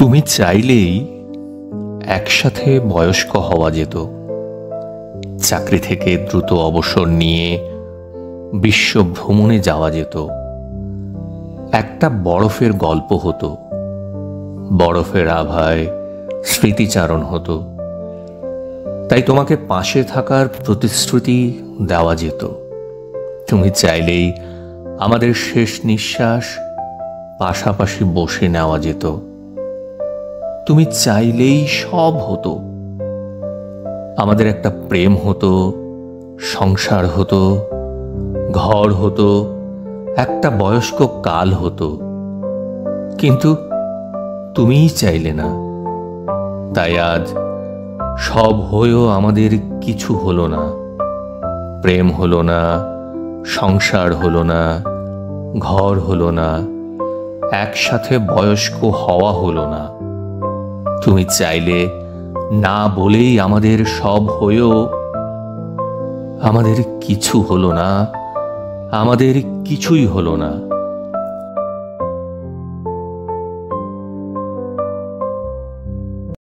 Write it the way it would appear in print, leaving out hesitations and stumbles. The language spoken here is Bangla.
তুমি চাইলেই একসাথে বয়স্ক হওয়া যেত। চাকরি থেকে দ্রুত অবসর নিয়ে বিশ্ব ভ্রমণে যাওয়া যেত। একটা বরফের গল্প হতো, বরফের আভায় স্মৃতিচারণ হতো। তাই তোমাকে পাশে থাকার প্রতিশ্রুতি দেওয়া যেত। তুমি চাইলেই আমাদের শেষ নিঃশ্বাস পাশাপাশি বসে নেওয়া যেত। তুমি চাইলেই সব হতো। আমাদের একটা প্রেম হতো, সংসার হতো, ঘর হতো, একটা বয়স্ক কাল হতো। কিন্তু তুমিই চাইলে না। তাই আজ সব হয়েও আমাদের কিছু হলো না। প্রেম হলো না, সংসার হলো না, ঘর হলো না, একসাথে বয়স্ক হওয়া হলো না। তুমি চাইলে না বলেই আমাদের সব হয়েও আমাদের কিছু হলো না, আমাদের কিছুই হলো না।